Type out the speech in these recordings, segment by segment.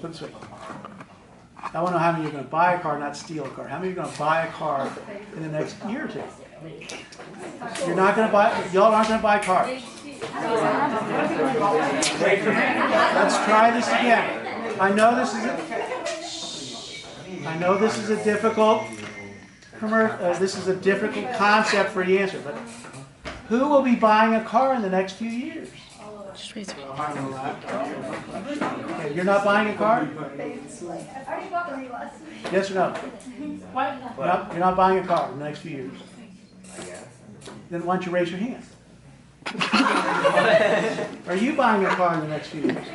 put it this way. I want to know how many you're going to buy a car, not steal a car. How many are going to buy a car in the next year or two? You're not going to buy, y'all aren't going to buy cars. Let's try this again. I know this is a difficult concept for you to answer, but who will be buying a car in the next few years? Okay, you're not buying a car? Yes or no? No, you're not buying a car in the next few years. Then why don't you raise your hand? Are you buying a car in the next few years?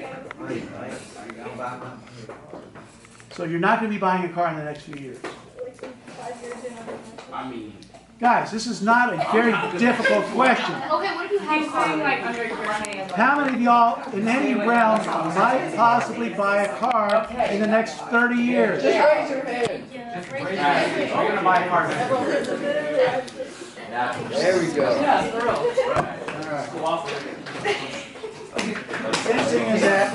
So you're not going to be buying a car in the next few years. Guys, this is not a very difficult question. Okay, what if you have a car like under your hand? How many of y'all in any realm might possibly buy a car in the next 30 years? Just raise your hand. We're going to buy a car. There we go. The thing is that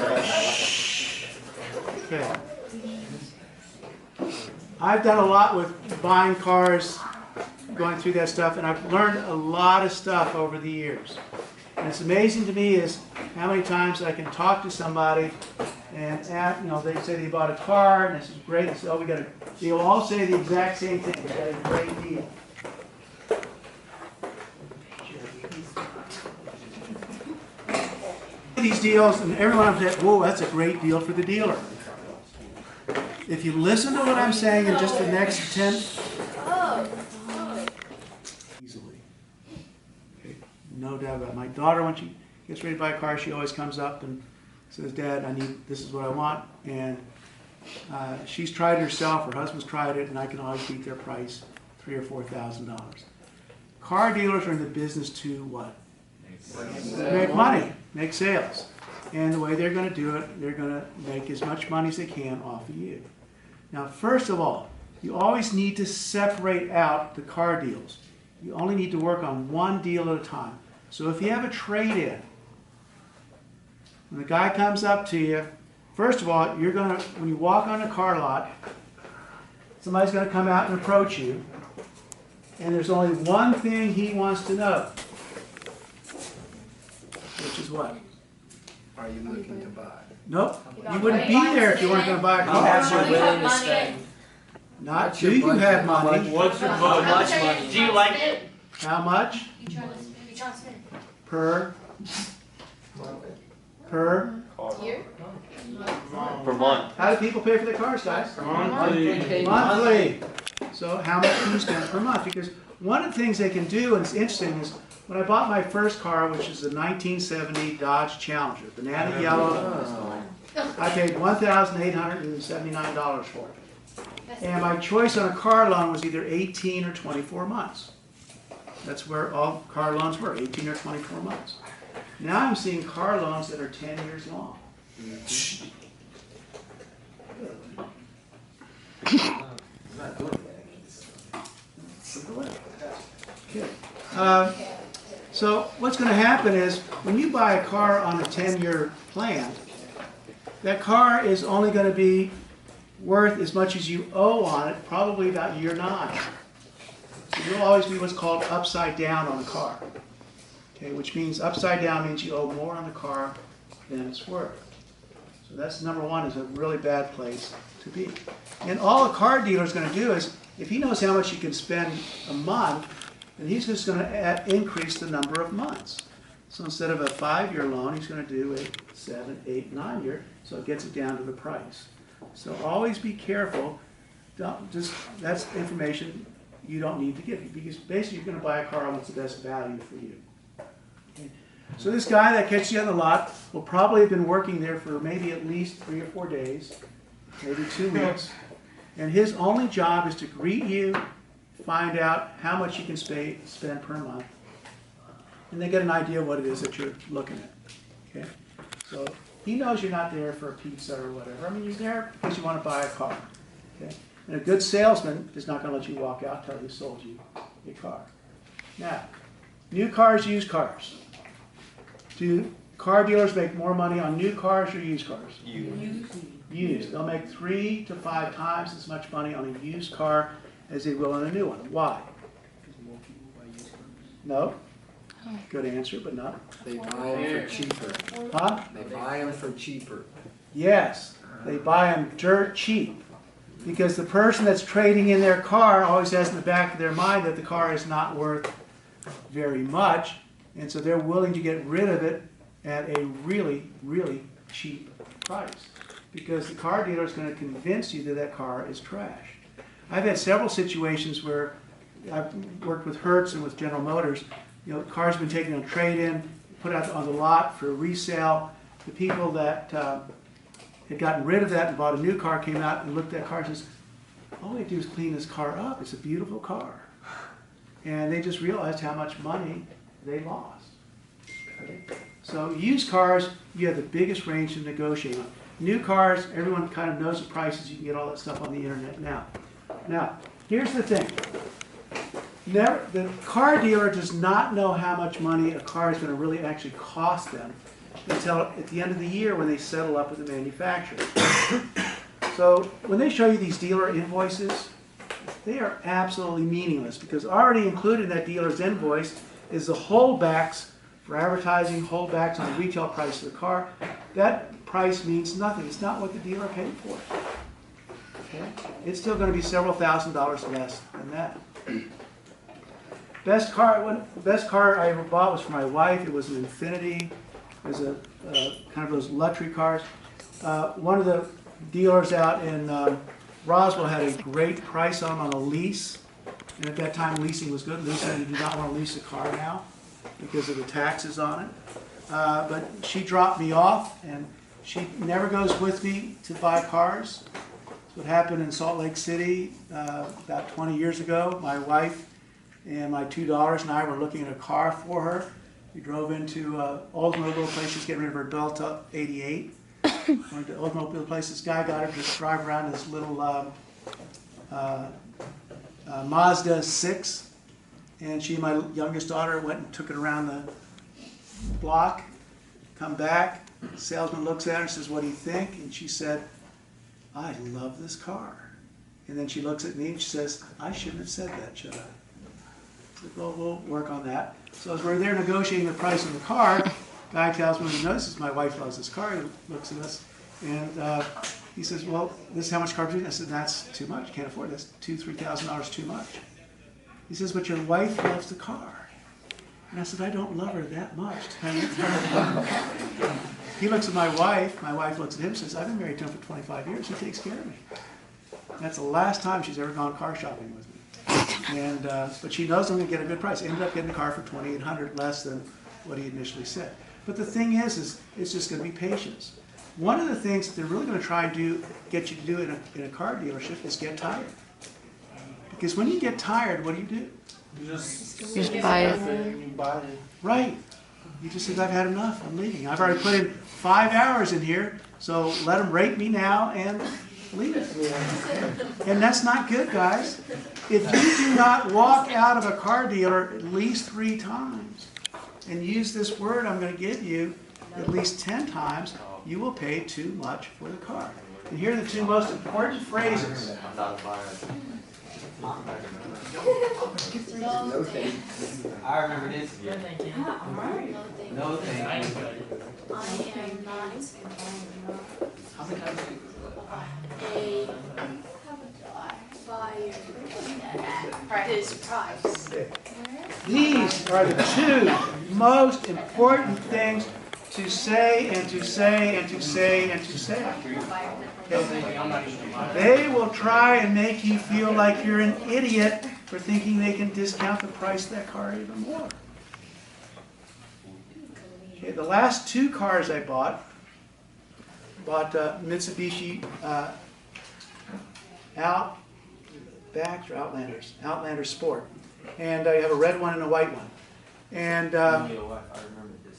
I've done a lot with buying cars, going through that stuff, and I've learned a lot of stuff over the years. And it's amazing to me is how many times I can talk to somebody and they say they bought a car and this is great. They say, oh, they'll all say the exact same thing. We got a great deal. These deals, and everyone said, whoa, that's a great deal for the dealer. If you listen to what I'm saying in just the next 10, easily. Okay. No doubt about it. My daughter, when she gets ready to buy a car, she always comes up and says, Dad, this is what I want. And she's tried it herself, her husband's tried it, and I can always beat their price, $3,000 or $4,000. Car dealers are in the business to what? Make money, make sales. And the way they're going to do it, they're going to make as much money as they can off of you. Now, first of all, you always need to separate out the car deals. You only need to work on one deal at a time. So if you have a trade-in, when the guy comes up to you, first of all, when you walk on a car lot, somebody's going to come out and approach you, and there's only one thing he wants to know, which is what? Are you looking to buy? Nope. You wouldn't be there if you weren't going to buy a car. How much you're willing to spend? Not do you have money. What's your budget? How much money? Do you like it? How much? Per Year? Per month. How do people pay for their cars, guys? Monthly. Monthly. So how much do you spend per month? Because one of the things they can do, and it's interesting, is when I bought my first car, which is a 1970 Dodge Challenger, banana yellow, I paid $1,879 for it. And my choice on a car loan was either 18 or 24 months. That's where all car loans were, 18 or 24 months. Now I'm seeing car loans that are 10 years long. So what's going to happen is when you buy a car on a 10-year plan, that car is only going to be worth as much as you owe on it, probably about year 9. So you'll always be what's called upside down on a car. Okay, which means upside down means you owe more on the car than it's worth. So that's number one, is a really bad place to be. And all a car dealer is going to do is, if he knows how much he can spend a month, then he's just going to increase the number of months. So instead of a 5-year loan, he's going to do a 7, 8, 9-year, so it gets it down to the price. So always be careful. That's information you don't need to give, because basically you're going to buy a car on what's the best value for you. Okay. So this guy that catches you on the lot will probably have been working there for maybe at least 3 or 4 days, maybe 2 weeks. And his only job is to greet you, find out how much you can spend per month, and they get an idea of what it is that you're looking at. Okay? So he knows you're not there for a pizza or whatever. I mean, you're there because you want to buy a car. Okay? And a good salesman is not going to let you walk out until he sold you a car. Now, new cars, used cars. Do car dealers make more money on new cars or used cars? You. Used. They'll make 3 to 5 times as much money on a used car as they will on a new one. Why? No? Good answer, but not. They buy them for cheaper. Huh? They buy them for cheaper. Yes. They buy them dirt cheap. Because the person that's trading in their car always has in the back of their mind that the car is not worth very much. And so they're willing to get rid of it at a really, really cheap price. Because the car dealer is going to convince you that that car is trash. I've had several situations where I've worked with Hertz and with General Motors. You know, cars have been taken on trade-in, put out on the lot for resale. The people that had gotten rid of that and bought a new car came out and looked at that car and says, all we have to do is clean this car up. It's a beautiful car. And they just realized how much money they lost. Okay? So used cars, you have the biggest range to negotiate on. New cars, everyone kind of knows the prices. You can get all that stuff on the internet now. Now, here's the thing. The car dealer does not know how much money a car is going to really actually cost them until at the end of the year when they settle up with the manufacturer. So when they show you these dealer invoices, they are absolutely meaningless because already included in that dealer's invoice is the holdbacks for advertising, holdbacks on the retail price of the car. That price means nothing. It's not what the dealer paid for. Okay? It's still going to be several $1,000s less than that. Best car I ever bought was for my wife. It was an Infiniti. It was a kind of those luxury cars. One of the dealers out in Roswell had a great price on a lease. And at that time, leasing was good. Leasing, you do not want to lease a car now because of the taxes on it. But she dropped me off, and she never goes with me to buy cars. That's what happened in Salt Lake City about 20 years ago. My wife and my 2 daughters and I were looking at a car for her. We drove into Oldsmobile Places, getting rid of her Delta 88. Went to Oldsmobile Places. This guy got her to drive around in this little Mazda 6. And she and my youngest daughter went and took it around the block. Come back. The salesman looks at her and says, "What do you think?" And she said, "I love this car." And then she looks at me and she says, "I shouldn't have said that, should I?" I said, "Well, we'll work on that." So as we're there negotiating the price of the car, guy tells me, he notices my wife loves this car. He looks at us and he says, "Well, this is how much car do you need?" I said, "That's too much. You can't afford it. That's $2,000, $3,000 too much." He says, "But your wife loves the car." And I said, "I don't love her that much." He looks at my wife looks at him and says, "I've been married to him for 25 years. He takes care of me." And that's the last time she's ever gone car shopping with me. And but she knows I'm going to get a good price. Ended up getting the car for $2,800 less than what he initially said. But the thing is it's just going to be patience. One of the things that they're really going to try and get you to do in a car dealership is get tired. Because when you get tired, what do? You just buy it. Right. You just said, "I've had enough. I'm leaving. I've already put in 5 hours in here, so let them rate me now and leave." And that's not good, guys. If you do not walk out of a car dealer at least 3 times and use this word I'm going to give you at least 10 times, you will pay too much for the car. And here are the 2 most important phrases. I'm not a buyer. No thanks. I remember this. No, thank you. No thank you. I am not How many times do you buyer this price. These are the 2 most important things to say and to say and to say and to say. They will try and make you feel like you're an idiot for thinking they can discount the price of that car even more. Okay, the last 2 cars I bought Mitsubishi Outlander Sport. And I have a red one and a white one. And I remember this.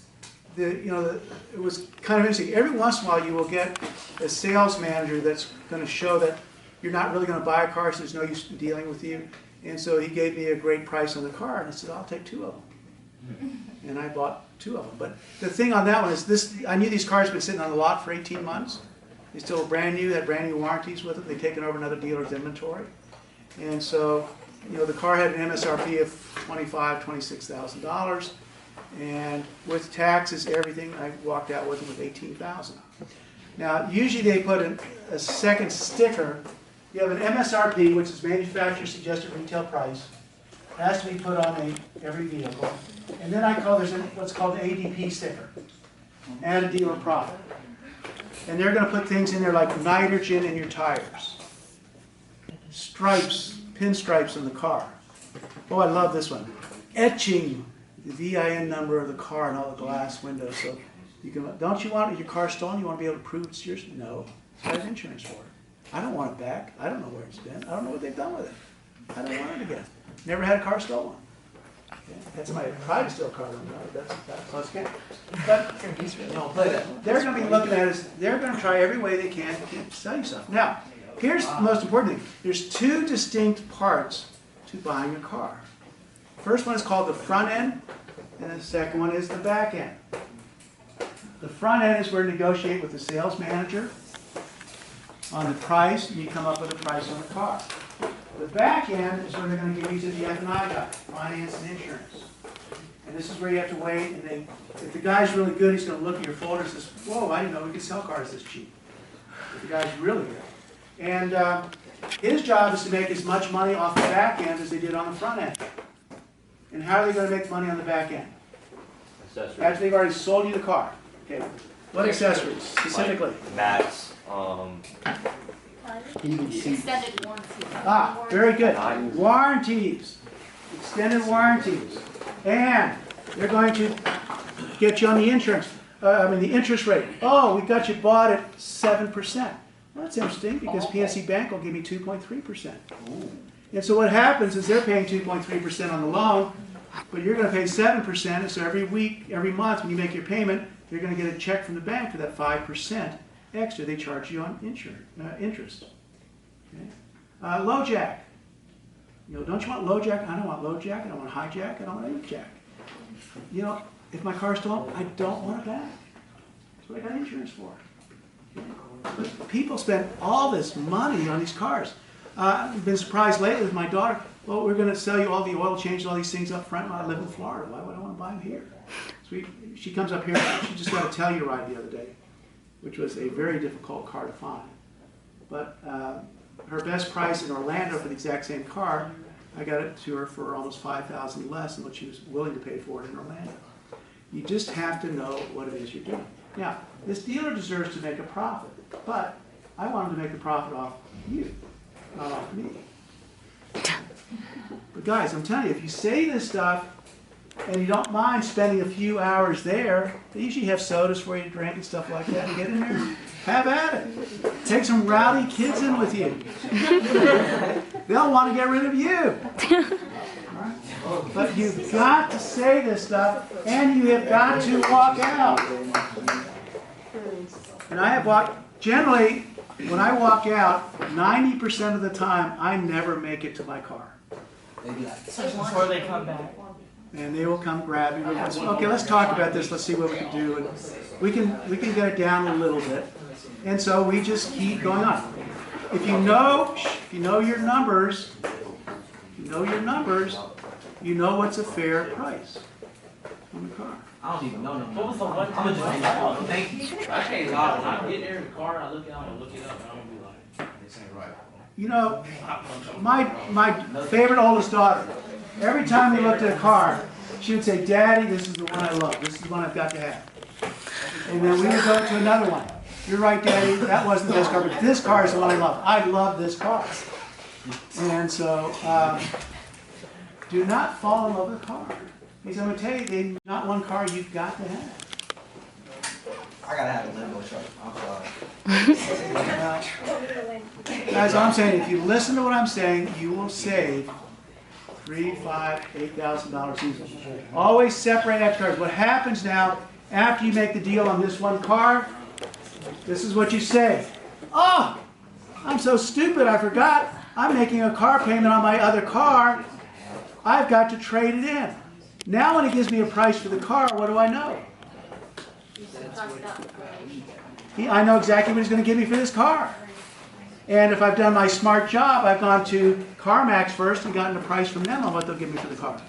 it was kind of interesting. Every once in a while you will get a sales manager that's going to show that you're not really going to buy a car, so there's no use in dealing with you. And so he gave me a great price on the car, and I said, "I'll take 2 of them." and I bought 2 of them. But the thing on that one is this, I knew these cars had been sitting on the lot for 18 months. They still were brand new, had brand new warranties with it. They'd taken over another dealer's inventory. And so, you know, the car had an MSRP of $25,000, $26,000. And with taxes, everything, I walked out with them with $18,000. Now, usually they put a second sticker. You have an MSRP, which is manufacturer suggested retail price. It has to be put on every vehicle. And then there's what's called an ADP sticker, add a dealer profit. And they're going to put things in there like nitrogen in your tires, stripes, pinstripes in the car. Oh, I love this one. Etching the VIN number of the car and all the glass windows. So you can, don't you want your car stolen? You want to be able to prove it's yours? No. I have insurance for it. I don't want it back. I don't know where it's been. I don't know what they've done with it. I don't want it again. Never had a car stolen. Okay. That's my private steal car. That's okay. But they're going to be looking at it. They're going to try every way they can to sell you stuff. Now, here's the most important thing. There's 2 distinct parts to buying a car. First one is called the front end, and the second one is the back end. The front end is where you negotiate with the sales manager on the price, and you come up with a price on the car. The back end is where they're going to give you to the F&I guy, finance and insurance. And this is where you have to wait, and if the guy's really good, he's going to look at your folder and says, whoa, I didn't know we could sell cars this cheap. If the guy's really good. And his job is to make as much money off the back end as they did on the front end. And how are they going to make money on the back end? Accessories. After they've already sold you the car. Okay. What accessories, specifically? Like mats, Extended warranty. Ah, very good. Warranties. Extended warranties. And they're going to get you on the insurance. The interest rate. Oh, we got you bought at 7%. Well, that's interesting because PNC Bank will give me 2.3%. And so what happens is they're paying 2.3% on the loan, but you're going to pay 7%. And so every week, every month, when you make your payment, you're going to get a check from the bank for that 5% extra they charge you on interest. Okay. Low jack. You know, don't you want low jack? I don't want low jack. I don't want high jack. I don't want any jack. You know, if my car's stolen, I don't want it back. That's what I got insurance for. Okay. But people spend all this money on these cars. I've been surprised lately with my daughter. Well, we're going to sell you all the oil changes, all these things up front. Well, I live in Florida. Why would I want to buy them here? So she comes up here. She just got a Telluride the other day, which was a very difficult car to find. But her best price in Orlando for the exact same car, I got it to her for almost $5,000 less than what she was willing to pay for it in Orlando. You just have to know what it is you're doing. Now, this dealer deserves to make a profit, but I want him to make a profit off you, not off me. But guys, I'm telling you, if you say this stuff and you don't mind spending a few hours there, they usually have sodas for you to drink and stuff like that. And get in there, have at it. Take some rowdy kids in with you. They'll want to get rid of you. Right? But you've got to say this stuff, and you have got to walk out. And I have walked, generally, when I walk out, 90% of the time, I never make it to my car. Before they come back. And they will come grab you. Okay, let's talk about this. Let's see what we can do. And we can get it down a little bit. And so we just keep going on. If you know your numbers, you know what's a fair price on the car. I don't even know. What was the one time? Thank you. I pay a lot of time. Get there in the car, I look it up, and I'm gonna be like, this ain't right. You know, my favorite oldest daughter, every time we looked at a car, she would say, Daddy, this is the one I love. This is the one I've got to have. And then we would go to another one. You're right, Daddy, that wasn't the best car, but this car is the one I love. I love this car. And so, do not fall in love with a car. Because I'm going to tell you, there's not one car you've got to have. I gotta have a limo truck. I'm sorry. Guys, I'm saying, if you listen to what I'm saying, you will save $3,000, $5,000, $8,000 easily. Always separate out cars. What happens now, after you make the deal on this one car, this is what you say. Oh, I'm so stupid, I forgot. I'm making a car payment on my other car. I've got to trade it in. Now when it gives me a price for the car, what do I know? I know exactly what he's going to give me for this car. And if I've done my smart job, I've gone to CarMax first and gotten a price from them on what they'll give me for the car.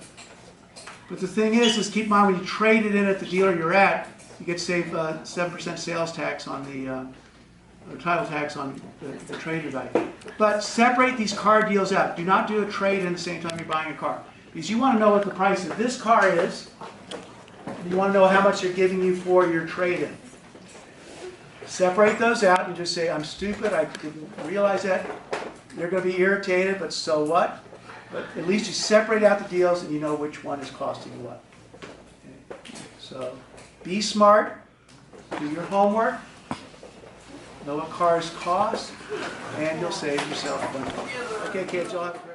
But the thing is keep in mind when you trade it in at the dealer you're at, you get to save 7% sales tax on the title tax on the traded value. But separate these car deals out. Do not do a trade in the same time you're buying a car. Because you want to know what the price of this car is, and you want to know how much they're giving you for your trade-in. Separate those out and just say, I'm stupid, I didn't realize that. They're going to be irritated, but so what? But at least you separate out the deals and you know which one is costing you what. Okay. So be smart, do your homework, know what cars cost, and you'll save yourself money. Okay, kids, you'll have a great